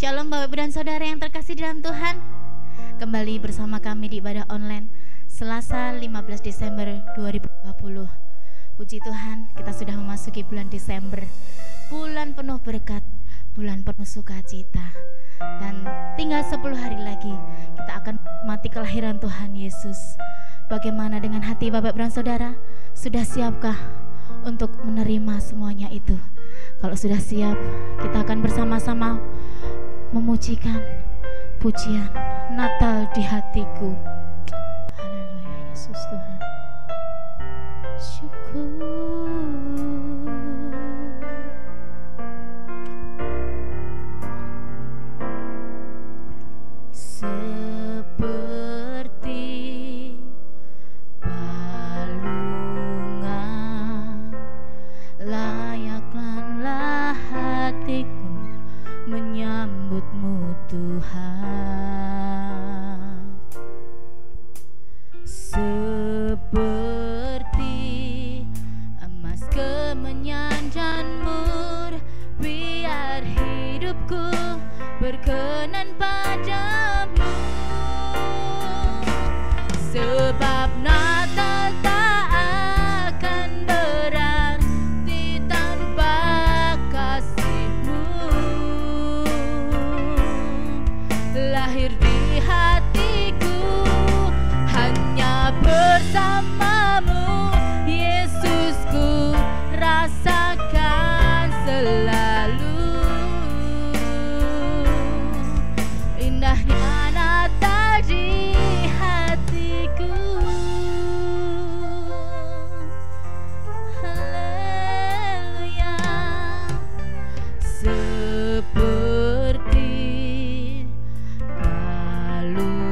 Shalom Bapak Ibu dan Saudara yang terkasih dalam Tuhan. Kembali bersama kami di ibadah online Selasa 15 Desember 2020. Puji Tuhan, kita sudah memasuki bulan Desember, bulan penuh berkat, bulan penuh sukacita. Dan tinggal 10 hari lagi kita akan mati kelahiran Tuhan Yesus. Bagaimana dengan hati Bapak Ibu dan Saudara? Sudah siapkah untuk menerima semuanya itu? Kalau sudah siap, kita akan bersama-sama memujikan pujian Natal di hatiku. Haleluya, Yesus Tuhan. Syukur. Seperti balungan layakkanlah hatiku menyambutmu Tuhan, seperti emas kemenyan dan mur, biar hidupku berkenan padamu. Sebab Natal tak akan berarti tanpa kasih-Mu. Lahir di hatiku hanya bersamamu, Yesusku rasakan selalu. Indahnya Natal di hatiku. Haleluya. Seperti balungan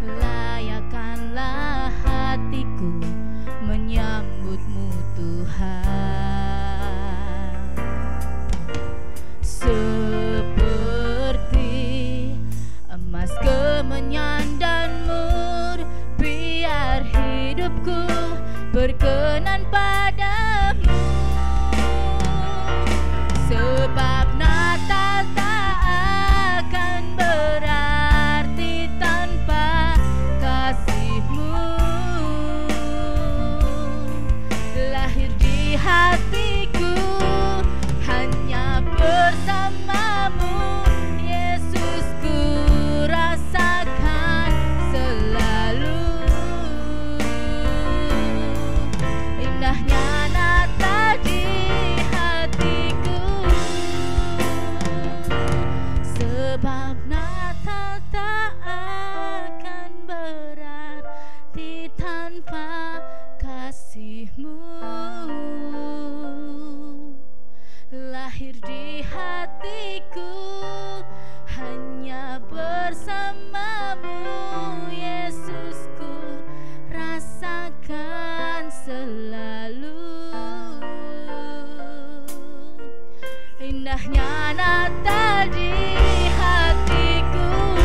layakkanlah hatiku menyambutmu Tuhan, seperti emas kemenyan dan mur, biar hidupku berkenan padamu. Sebab Natal tak akan berarti tanpa kasih-Mu. Lahir di hatiku hanya bersamamu, Yesusku rasakan selalu. Indahnya Natal di hatiku. Sebab Natal tak akan berarti tanpa kasih-Mu. Lahir di hatiku hanya bersamamu, Yesusku rasakan selalu. Indahnya Natal di hatiku.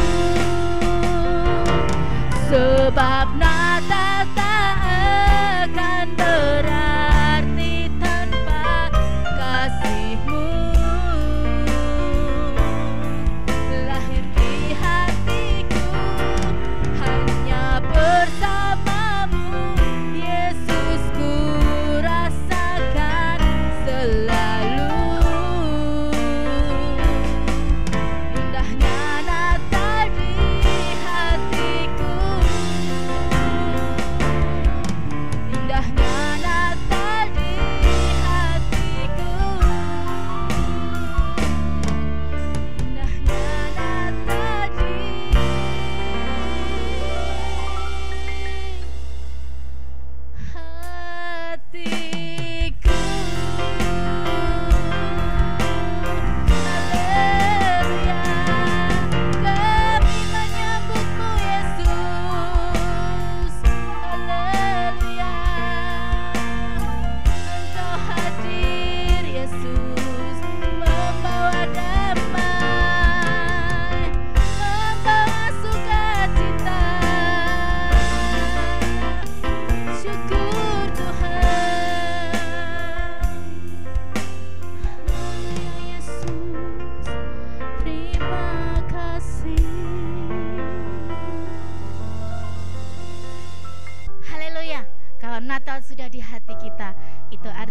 Sebab Natal tak akan berarti tanpa kasih-Mu. Lahir di hatiku hanya bersamamu, Yesusku rasakan selalu.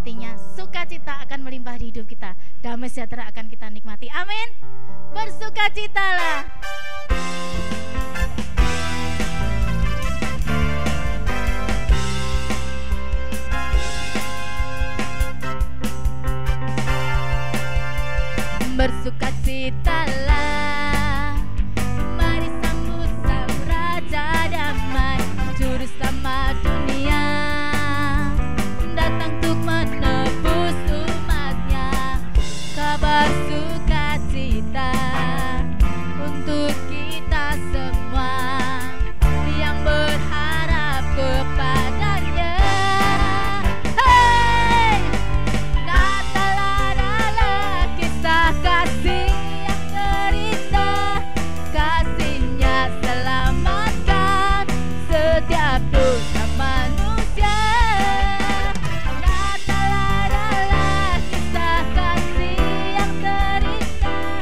artinya sukacita akan melimpah di hidup kita, damai sejahtera akan kita nikmati. Amin. Bersukacitalah. Bersukacitalah, mari sambut sang Raja Damai, Juru Selamat dunia, datang untuk menebus umatnya. Kabar sukacita untuk kita semua yang berharap kepadanya. Hey! Natal adalah kisah kasih yang terindah, kasihnya selamatkan setiap dosa manusia. Natal adalah kisah kasih yang terindah,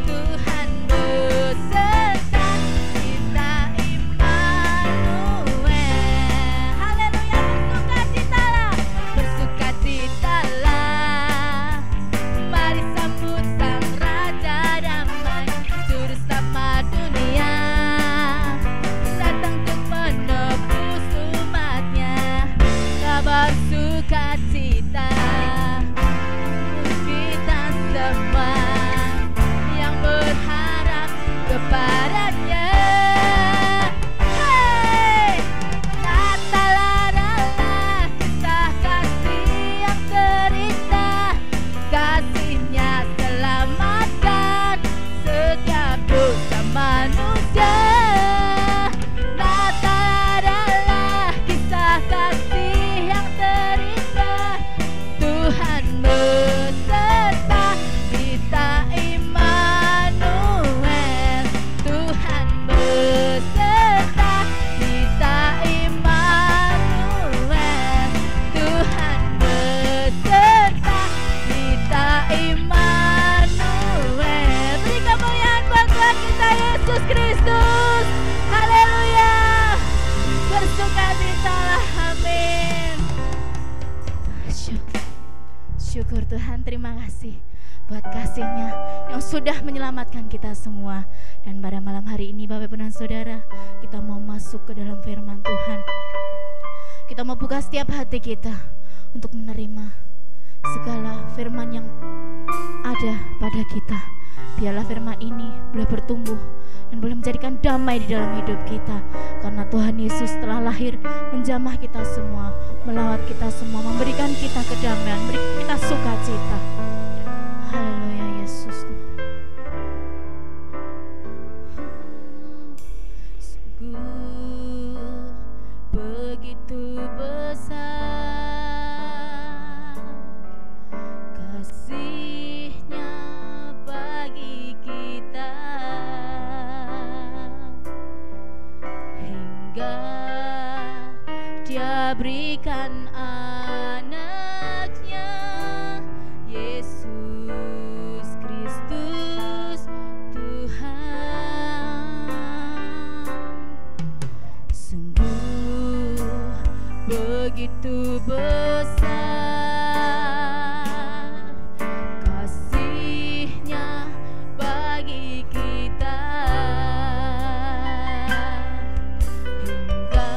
Tuhan beserta kita, Immanuel. Haleluya, bersukacitalah, mari sambut sang Raja Damai, Juru Selamat dunia, datang untuk menebus umatnya. Kabar sukacita untuk kita semua yang berharap kepadanya. Hey! Natal adalah kisah kasih yang terindah, kasihnya selamatkan setiap dosa manusia. Natal adalah kisah kasih yang terindah, Tuhan beserta kita, Immanuel. Tuhan beserta kita, Immanuel. Tuhan beserta kita, Immanuel. Beri kemuliaan buat Tuhan kita Yesus Kristus. Haleluya. Bersukacitalah. Amin. Syukur Tuhan, terima kasih buat kasih-Nya yang sudah menyelamatkan kita semua. Dan pada malam hari ini Bapak Ibu dan Saudara, kita mau masuk ke dalam firman Tuhan. Kita mau buka setiap hati kita untuk menerima segala firman yang ada pada kita. Biarlah firman ini boleh bertumbuh dan boleh menjadikan damai di dalam hidup kita. Karena Tuhan Yesus telah lahir menjamah kita semua, melawat kita semua, memberikan kita kedamaian, memberikan kita sukacita. Haleluya Yesus. Sungguh begitu besar kasih-Nya bagi kita, hingga Dia berikan anaknya Yesus Kristus Tuhan. Sungguh begitu besar kasih-Nya bagi kita, hingga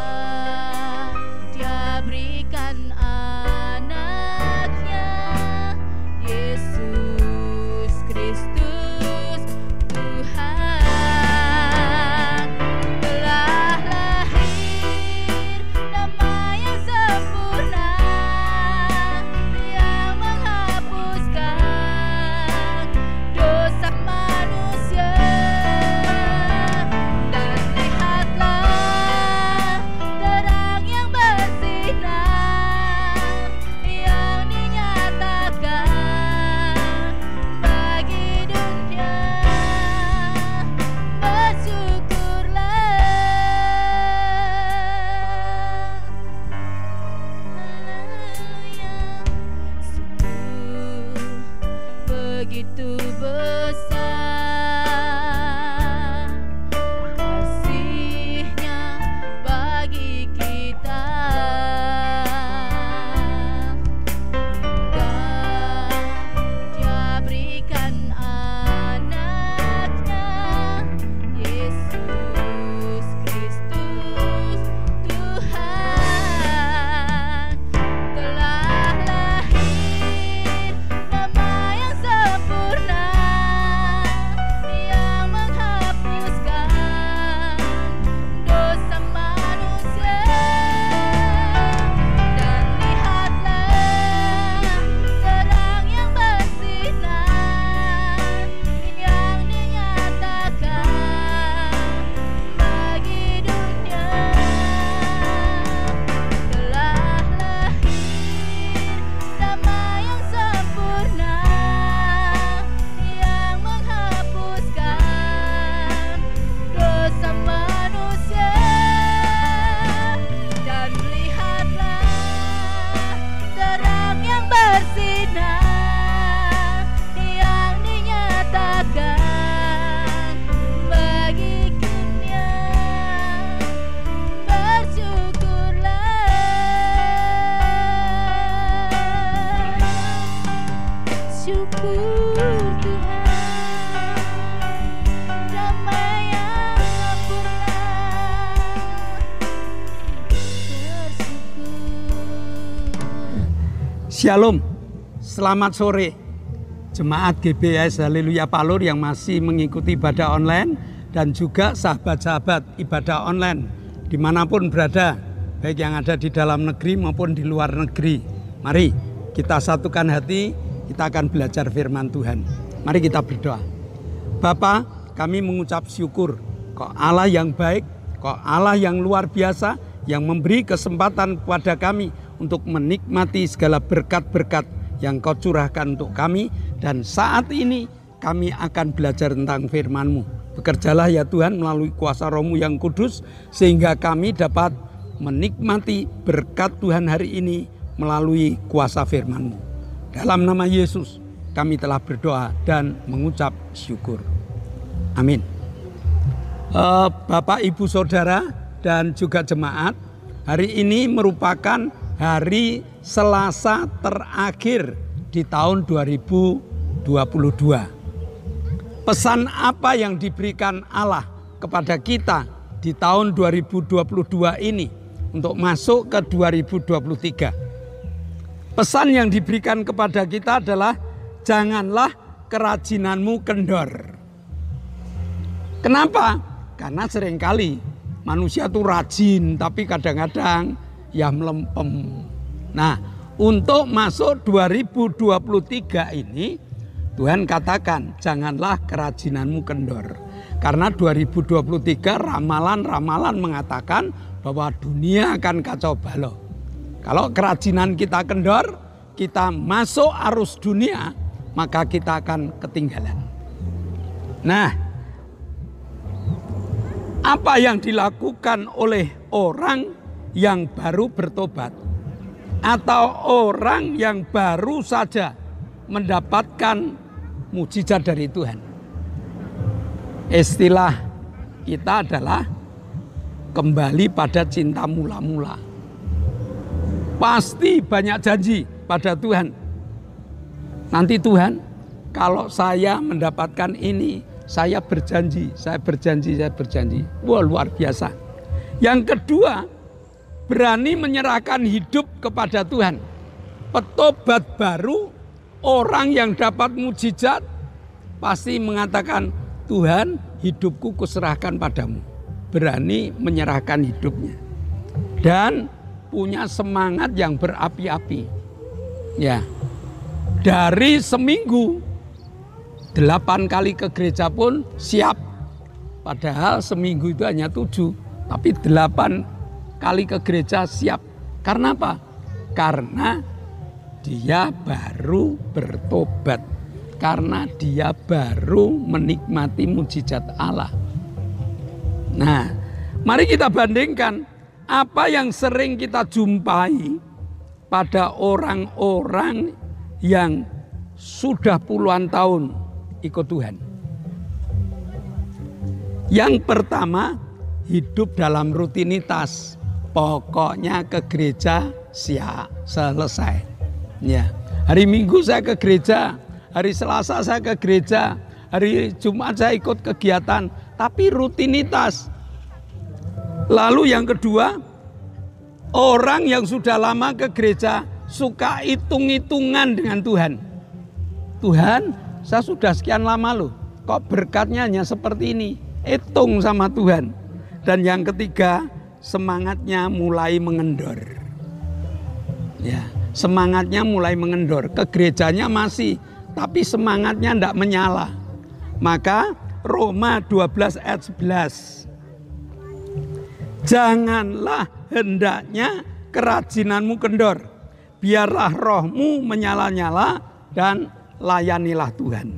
Dia berikan anaknya Yesus Kristus Tuhan. Telah lahir damai yang sempurna, yang menghapuskan dosa manusia. Dan lihatlah terang yang bersinar, yang dinyatakan bagi dunia. Bersyukurlah. Haleluya. Sungguh begitu besar kasih-Nya bagi kita, Shalom, selamat sore Jemaat GBS Haleluya Palur yang masih mengikuti ibadah online dan juga sahabat-sahabat ibadah online dimanapun berada, baik yang ada di dalam negeri maupun di luar negeri. Mari kita satukan hati, kita akan belajar firman Tuhan. Mari kita berdoa. Bapa, kami mengucap syukur, kok Allah yang baik, kok Allah yang luar biasa, yang memberi kesempatan kepada kami untuk menikmati segala berkat-berkat yang Kau curahkan untuk kami. Dan saat ini kami akan belajar tentang firman-Mu. Bekerjalah ya Tuhan melalui kuasa Roh-Mu yang kudus, sehingga kami dapat menikmati berkat Tuhan hari ini melalui kuasa firman-Mu. Dalam nama Yesus kami telah berdoa dan mengucap syukur. Amin. Bapak, Ibu, Saudara, dan juga jemaat, hari ini merupakan hari Selasa terakhir di tahun 2022. Pesan apa yang diberikan Allah kepada kita di tahun 2022 ini untuk masuk ke 2023? Pesan yang diberikan kepada kita adalah janganlah kerajinanmu kendor. Kenapa? Karena seringkali manusia itu rajin tapi kadang-kadang ya melempem. Nah, untuk masuk 2023 ini Tuhan katakan janganlah kerajinanmu kendor. Karena 2023 ramalan-ramalan mengatakan bahwa dunia akan kacau balau. Kalau kerajinan kita kendor, kita masuk arus dunia, maka kita akan ketinggalan. Nah, apa yang dilakukan oleh orang yang baru bertobat atau orang yang baru saja mendapatkan mujizat dari Tuhan? Istilah kita adalah kembali pada cinta mula-mula. Pasti banyak janji pada Tuhan. Nanti Tuhan, kalau saya mendapatkan ini, saya berjanji, saya berjanji, saya berjanji. Wah, luar biasa. Yang kedua, berani menyerahkan hidup kepada Tuhan. Petobat baru, orang yang dapat mujizat, pasti mengatakan, Tuhan, hidupku kuserahkan padamu. Berani menyerahkan hidupnya. Dan punya semangat yang berapi-api. Ya, dari seminggu 8 kali ke gereja pun siap. Padahal seminggu itu hanya 7, tapi 8 kali ke gereja siap. Karena apa? Karena dia baru bertobat. Karena dia baru menikmati mujizat Allah. Nah, mari kita bandingkan apa yang sering kita jumpai pada orang-orang yang sudah puluhan tahun ikut Tuhan. Yang pertama, hidup dalam rutinitas. Pokoknya ke gereja selesai. Ya, hari Minggu saya ke gereja, hari Selasa saya ke gereja, hari Jumat saya ikut kegiatan, tapi rutinitas. Lalu yang kedua, orang yang sudah lama ke gereja suka hitung-hitungan dengan Tuhan. Tuhan, saya sudah sekian lama loh, kok berkatnya hanya seperti ini. Hitung sama Tuhan. Dan yang ketiga, semangatnya mulai mengendor. Ya, semangatnya mulai mengendor. Ke gerejanya masih, tapi semangatnya tidak menyala. Maka Roma 12 ayat 11. Janganlah hendaknya kerajinanmu kendor. Biarlah rohmu menyala-nyala dan layanilah Tuhan.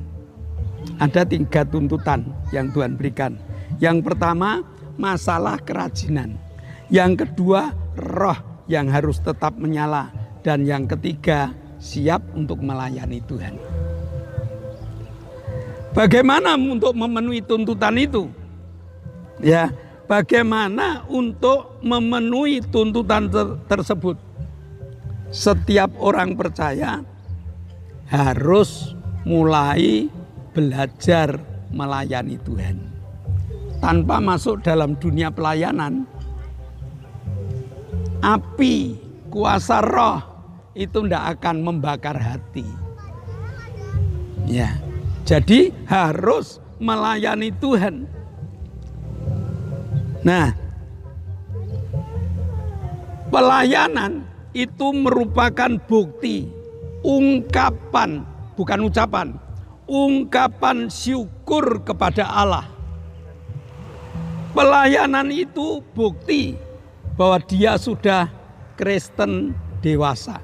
Ada 3 tuntutan yang Tuhan berikan. Yang pertama, masalah kerajinan. Yang kedua, roh yang harus tetap menyala. Dan yang ketiga, siap untuk melayani Tuhan. Bagaimana untuk memenuhi tuntutan itu? Ya, bagaimana untuk memenuhi tuntutan tersebut? Setiap orang percaya harus mulai belajar melayani Tuhan. Tanpa masuk dalam dunia pelayanan, api kuasa roh itu tidak akan membakar hati. Ya, jadi harus melayani Tuhan. Nah, pelayanan itu merupakan bukti, ungkapan, bukan ucapan, ungkapan syukur kepada Allah. Pelayanan itu bukti bahwa dia sudah Kristen dewasa.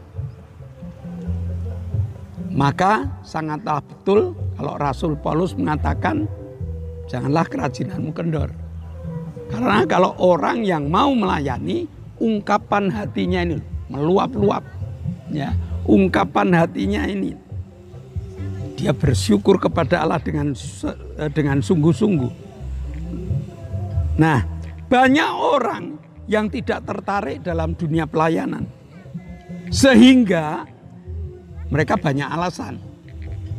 Maka sangatlah betul kalau Rasul Paulus mengatakan janganlah kerajinanmu kendor. Karena kalau orang yang mau melayani, ungkapan hatinya ini meluap-luap. Ya, ungkapan hatinya ini dia bersyukur kepada Allah dengan sungguh-sungguh. Nah, banyak orang yang tidak tertarik dalam dunia pelayanan. Sehingga mereka banyak alasan.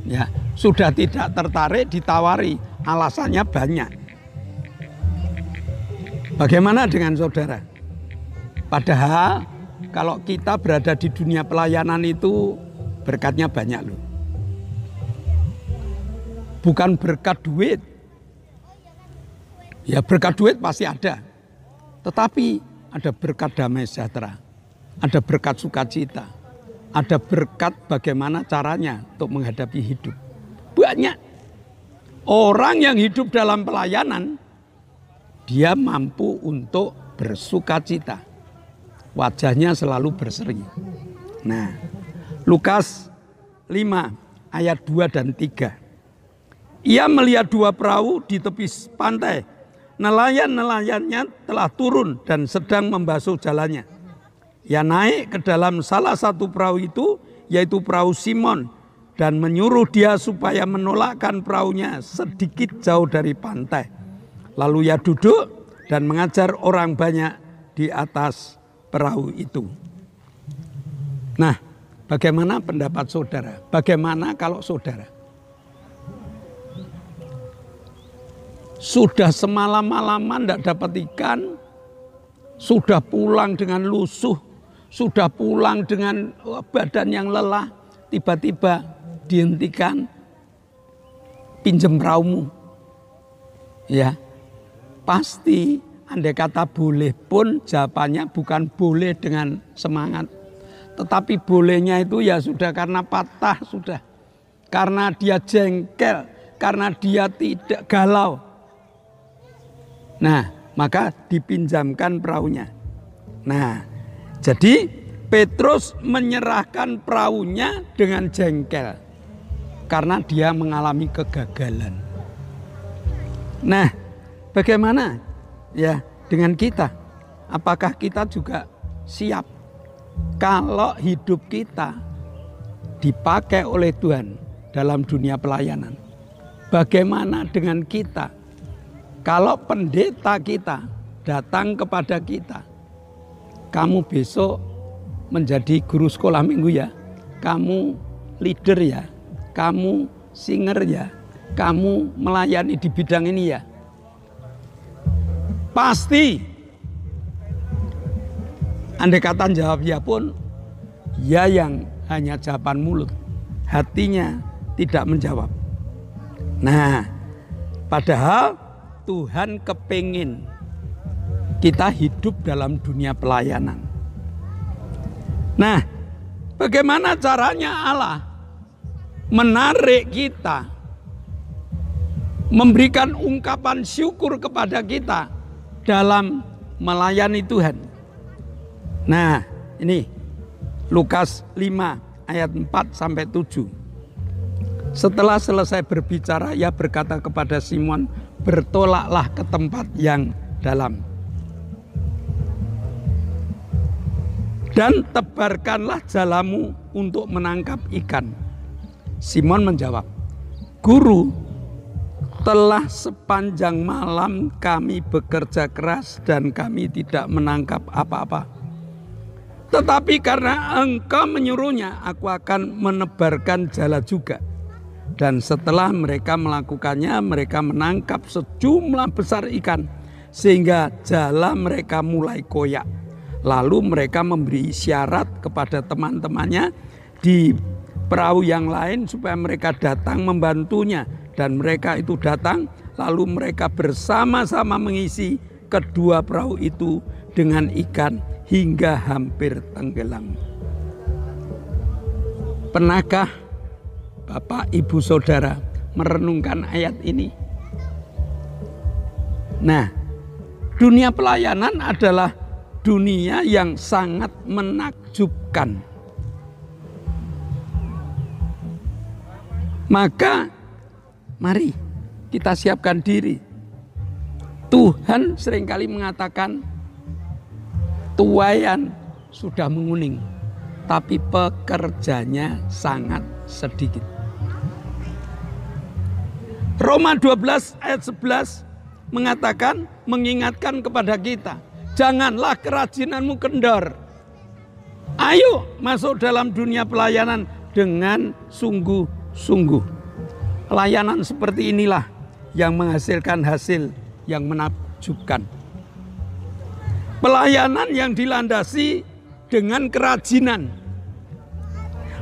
Ya, sudah tidak tertarik ditawari, alasannya banyak. Bagaimana dengan saudara? Padahal kalau kita berada di dunia pelayanan itu berkatnya banyak loh. Bukan berkat duit. Ya berkat duit pasti ada. Tetapi ada berkat damai sejahtera. Ada berkat sukacita. Ada berkat bagaimana caranya untuk menghadapi hidup. Banyak. Orang yang hidup dalam pelayanan, dia mampu untuk bersukacita. Wajahnya selalu berseri. Nah, Lukas 5 ayat 2 dan 3. Ia melihat dua perahu di tepi pantai. Nelayan-nelayannya telah turun dan sedang membasuh jalannya. Ia naik ke dalam salah satu perahu itu, yaitu perahu Simon, dan menyuruh dia supaya menolakkan perahunya sedikit jauh dari pantai. Lalu ia duduk dan mengajar orang banyak di atas perahu itu. Nah, bagaimana pendapat saudara? Bagaimana kalau saudara sudah semalam-malaman tidak dapat ikan, sudah pulang dengan lusuh, sudah pulang dengan badan yang lelah, tiba-tiba dihentikan, pinjam perahumu. Ya, pasti andai kata boleh pun jawabannya bukan boleh dengan semangat. Tetapi bolehnya itu ya sudah karena patah, sudah. Karena dia jengkel, karena dia tidak galau. Nah, maka dipinjamkan perahunya. Nah, jadi Petrus menyerahkan perahunya dengan jengkel karena dia mengalami kegagalan. Nah, bagaimana ya dengan kita? Apakah kita juga siap kalau hidup kita dipakai oleh Tuhan dalam dunia pelayanan? Bagaimana dengan kita? Kalau pendeta kita datang kepada kita, kamu besok menjadi guru sekolah minggu ya, kamu leader ya, kamu singer ya, kamu melayani di bidang ini ya. Pasti andai kata jawab ya pun, ya yang hanya jawaban mulut, hatinya tidak menjawab. Nah, padahal Tuhan kepingin kita hidup dalam dunia pelayanan. Nah, bagaimana caranya Allah menarik kita, memberikan ungkapan syukur kepada kita dalam melayani Tuhan? Nah, ini Lukas 5 ayat 4 sampai 7. Setelah selesai berbicara, ia berkata kepada Simon, bertolaklah ke tempat yang dalam dan tebarkanlah jalamu untuk menangkap ikan. Simon menjawab, Guru, telah sepanjang malam kami bekerja keras dan kami tidak menangkap apa-apa. Tetapi karena Engkau menyuruhnya, aku akan menebarkan jala juga. Dan setelah mereka melakukannya, mereka menangkap sejumlah besar ikan, sehingga jala mereka mulai koyak. Lalu mereka memberi syarat kepada teman-temannya di perahu yang lain supaya mereka datang membantunya. Dan mereka itu datang, lalu mereka bersama-sama mengisi kedua perahu itu dengan ikan hingga hampir tenggelam. Pernahkah Bapak, Ibu, Saudara merenungkan ayat ini? Nah, dunia pelayanan adalah dunia yang sangat menakjubkan. Maka mari kita siapkan diri. Tuhan seringkali mengatakan tuaian sudah menguning, tapi pekerjanya sangat sedikit. Roma 12 ayat 11 mengatakan, mengingatkan kepada kita, janganlah kerajinanmu kendor. Ayo masuk dalam dunia pelayanan dengan sungguh-sungguh. Pelayanan seperti inilah yang menghasilkan hasil yang menakjubkan. Pelayanan yang dilandasi dengan kerajinan.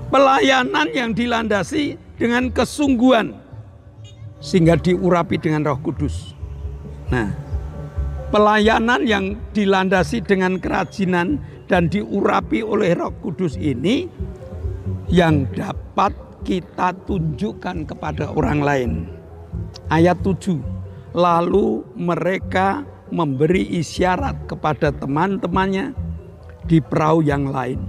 Pelayanan yang dilandasi dengan kesungguhan, sehingga diurapi dengan Roh Kudus. Nah, pelayanan yang dilandasi dengan kerajinan dan diurapi oleh Roh Kudus ini yang dapat kita tunjukkan kepada orang lain. Ayat 7, lalu mereka memberi isyarat kepada teman-temannya di perahu yang lain.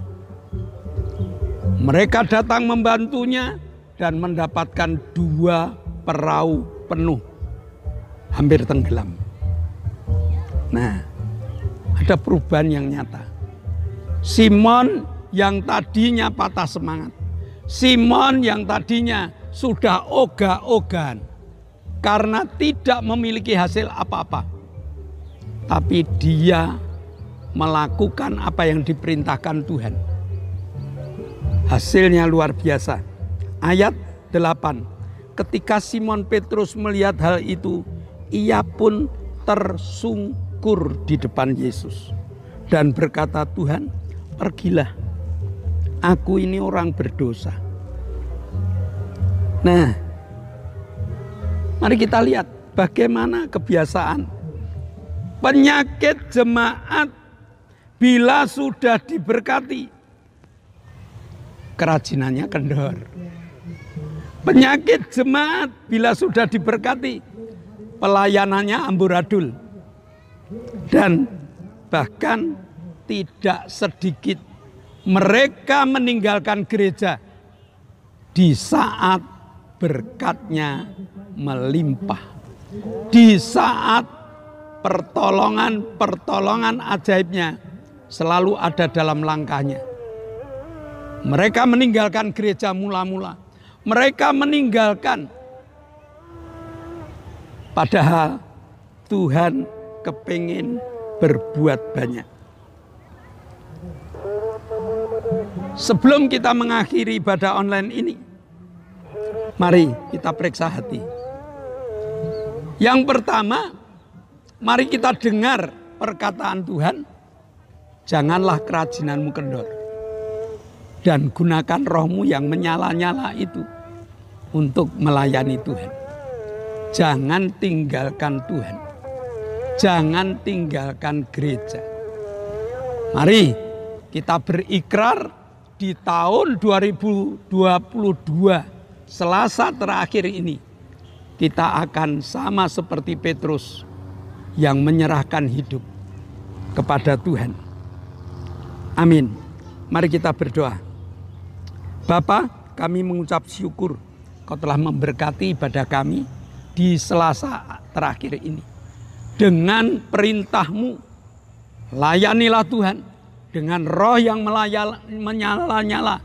Mereka datang membantunya dan mendapatkan 2 perahu penuh, hampir tenggelam. Nah, ada perubahan yang nyata. Simon yang tadinya patah semangat, Simon yang tadinya sudah ogah-ogahan karena tidak memiliki hasil apa-apa, tapi dia melakukan apa yang diperintahkan Tuhan. Hasilnya luar biasa. Ayat 8. Ketika Simon Petrus melihat hal itu, ia pun tersungkur di depan Yesus dan berkata, Tuhan, pergilah, aku ini orang berdosa. Nah, mari kita lihat bagaimana kebiasaan penyakit jemaat bila sudah diberkati, kerajinannya kendor. Penyakit jemaat bila sudah diberkati, pelayanannya amburadul. Dan bahkan tidak sedikit mereka meninggalkan gereja di saat berkatnya melimpah. Di saat pertolongan ajaibnya selalu ada dalam langkahnya. Mereka meninggalkan gereja mula-mula. Mereka meninggalkan, padahal Tuhan kepingin berbuat banyak. Sebelum kita mengakhiri ibadah online ini, mari kita periksa hati. Yang pertama, mari kita dengar perkataan Tuhan, janganlah kerajinanmu kendor. Dan gunakan rohmu yang menyala-nyala itu untuk melayani Tuhan. Jangan tinggalkan Tuhan. Jangan tinggalkan gereja. Mari kita berikrar di tahun 2022, Selasa terakhir ini, kita akan sama seperti Petrus yang menyerahkan hidup kepada Tuhan. Amin. Mari kita berdoa. Bapa, kami mengucap syukur Kau telah memberkati ibadah kami di Selasa terakhir ini. Dengan perintah-Mu, layanilah Tuhan dengan roh yang menyala-nyala,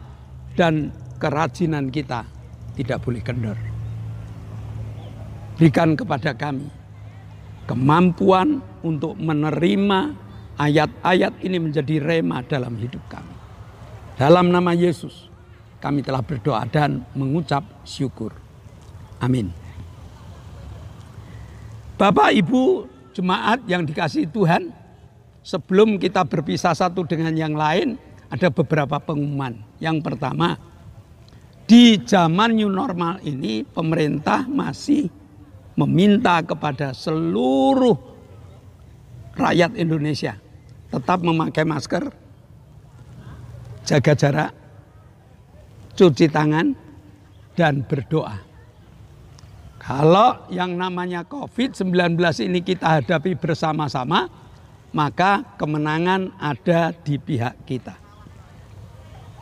dan kerajinan kita tidak boleh kendor. Berikan kepada kami kemampuan untuk menerima ayat-ayat ini menjadi rema dalam hidup kami. Dalam nama Yesus kami telah berdoa dan mengucap syukur. Amin. Bapak, Ibu, jemaat yang dikasihi Tuhan, sebelum kita berpisah satu dengan yang lain, ada beberapa pengumuman. Yang pertama, di zaman new normal ini pemerintah masih meminta kepada seluruh rakyat Indonesia tetap memakai masker, jaga jarak, cuci tangan, dan berdoa. Kalau yang namanya COVID-19 ini kita hadapi bersama-sama, maka kemenangan ada di pihak kita.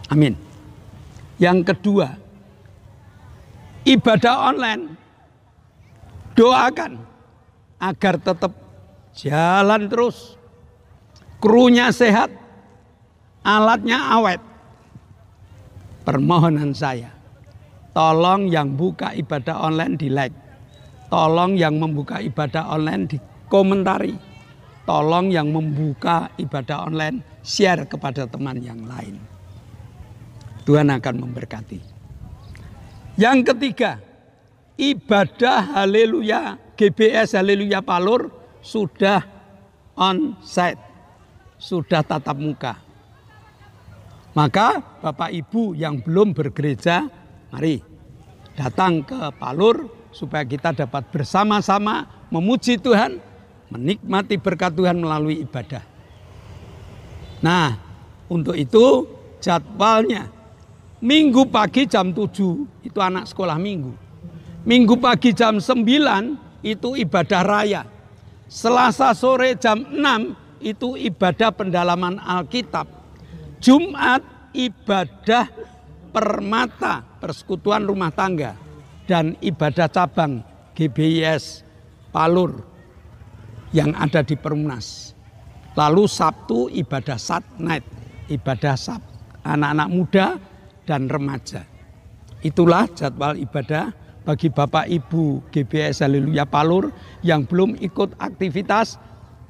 Amin. Yang kedua, ibadah online, doakan agar tetap jalan terus, krunya sehat, alatnya awet. Permohonan saya, tolong yang buka ibadah online di like, tolong yang membuka ibadah online di komentari, tolong yang membuka ibadah online share kepada teman yang lain. Tuhan akan memberkati. Yang ketiga, ibadah haleluya GBS Haleluya Palur sudah on-site, sudah tatap muka. Maka Bapak Ibu yang belum bergereja, mari datang ke Palur supaya kita dapat bersama-sama memuji Tuhan, menikmati berkat Tuhan melalui ibadah. Nah, untuk itu jadwalnya Minggu pagi jam 7 itu anak sekolah minggu. Minggu pagi jam 9 itu ibadah raya. Selasa sore jam 6 itu ibadah pendalaman Alkitab. Jumat ibadah permata, persekutuan rumah tangga, dan ibadah cabang GBIS Palur yang ada di Perumnas. Lalu Sabtu ibadah Sat Night, ibadah anak-anak muda dan remaja. Itulah jadwal ibadah bagi Bapak Ibu GBIS Haleluya Palur yang belum ikut aktivitas.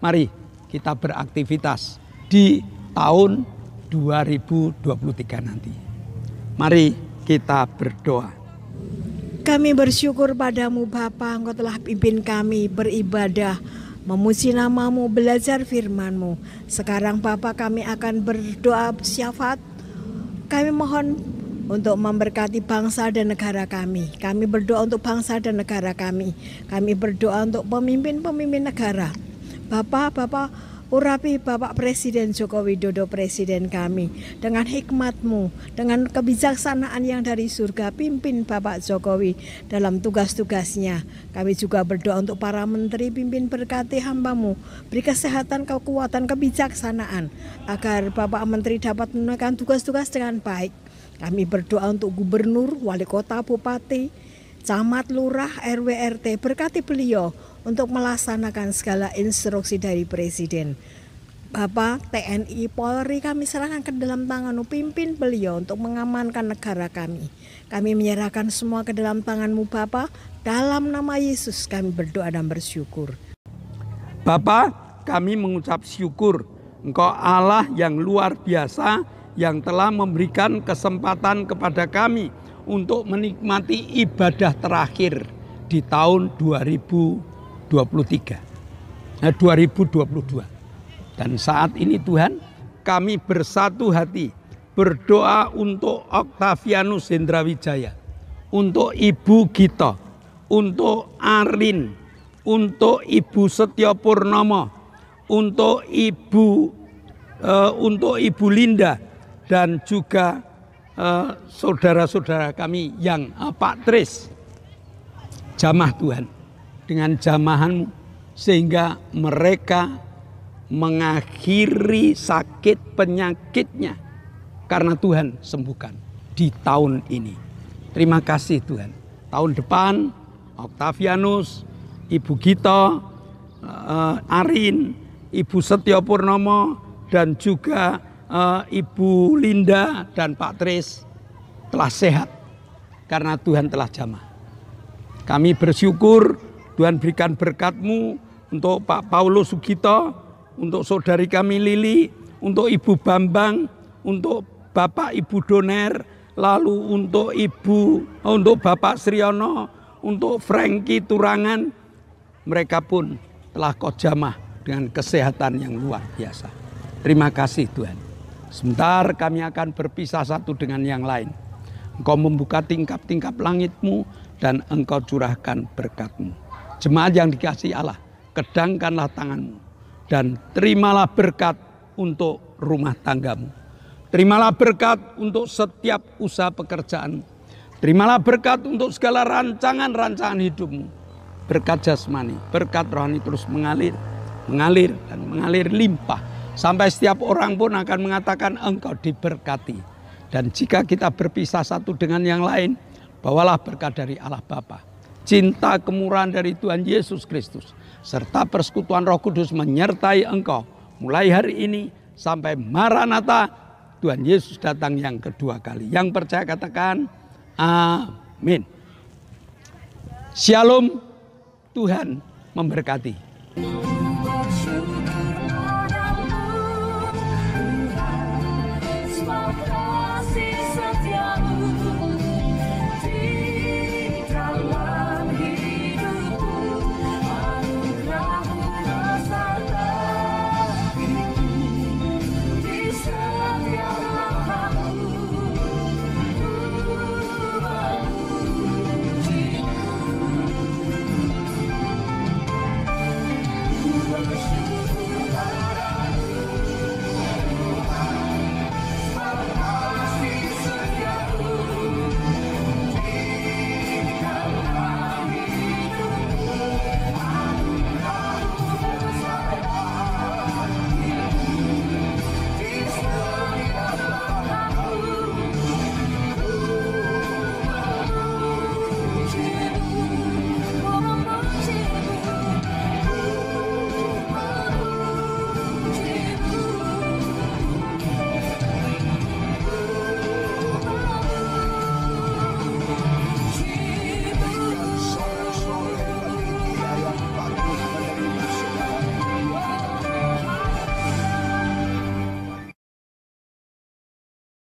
Mari kita beraktivitas di tahun 2023 nanti. Mari kita berdoa. Kami bersyukur padamu Bapa, Engkau telah pimpin kami beribadah, memuji nama-Mu, belajar firman-Mu. Sekarang Bapa, kami akan berdoa syafaat. Kami mohon untuk memberkati bangsa dan negara kami. Kami berdoa untuk bangsa dan negara kami. Kami berdoa untuk pemimpin-pemimpin negara. Bapak, urapi Bapak Presiden Joko Widodo, Presiden kami. Dengan hikmat-Mu, dengan kebijaksanaan yang dari surga, pimpin Bapak Jokowi dalam tugas-tugasnya. Kami juga berdoa untuk para menteri, pimpin berkati hamba-Mu. Beri kesehatan, kekuatan, kebijaksanaan, agar Bapak Menteri dapat menunaikan tugas-tugas dengan baik. Kami berdoa untuk gubernur, wali kota, bupati, camat, lurah, RW, RT. Berkati beliau untuk melaksanakan segala instruksi dari Presiden. Bapak, TNI, Polri kami serahkan ke dalam tangan-Mu, pimpin beliau untuk mengamankan negara kami. Kami menyerahkan semua ke dalam tangan-Mu Bapak, dalam nama Yesus kami berdoa dan bersyukur. Bapak, kami mengucap syukur Engkau Allah yang luar biasa, yang telah memberikan kesempatan kepada kami untuk menikmati ibadah terakhir di tahun 2022. Dan saat ini Tuhan, kami bersatu hati berdoa untuk Octavianus Hendrawijaya, untuk Ibu Gito, untuk Arin, untuk Ibu Setyo Purnomo, untuk Ibu Linda, dan juga saudara-saudara kami yang Pak Tris. Jamah Tuhan dengan jamahan-Mu, sehingga mereka mengakhiri sakit penyakitnya karena Tuhan sembuhkan di tahun ini. Terima kasih Tuhan. Tahun depan Octavianus, Ibu Gito, Arin, Ibu Setyo Purnomo, dan juga Ibu Linda dan Pak Tris telah sehat karena Tuhan telah jamah. Kami bersyukur Tuhan berikan berkat-Mu untuk Pak Paulus Sugito, untuk saudari kami Lili, untuk Ibu Bambang, untuk Bapak Ibu Doner, lalu untuk Bapak Sriono, untuk Franky Turangan. Mereka pun telah Kau jamah dengan kesehatan yang luar biasa. Terima kasih Tuhan. Sebentar kami akan berpisah satu dengan yang lain. Engkau membuka tingkap-tingkap langit-Mu dan Engkau curahkan berkat-Mu. Jemaat yang dikasihi Allah, kedangkanlah tangan-Mu dan terimalah berkat untuk rumah tanggamu. Terimalah berkat untuk setiap usaha pekerjaan. Terimalah berkat untuk segala rancangan-rancangan hidupmu. Berkat jasmani, berkat rohani terus mengalir dan mengalir limpah. Sampai setiap orang pun akan mengatakan engkau diberkati. Dan jika kita berpisah satu dengan yang lain, bawalah berkat dari Allah Bapa, cinta kemurahan dari Tuhan Yesus Kristus, serta persekutuan Roh Kudus menyertai engkau mulai hari ini sampai Maranatha, Tuhan Yesus datang yang kedua kali. Yang percaya katakan amin. Shalom, Tuhan memberkati.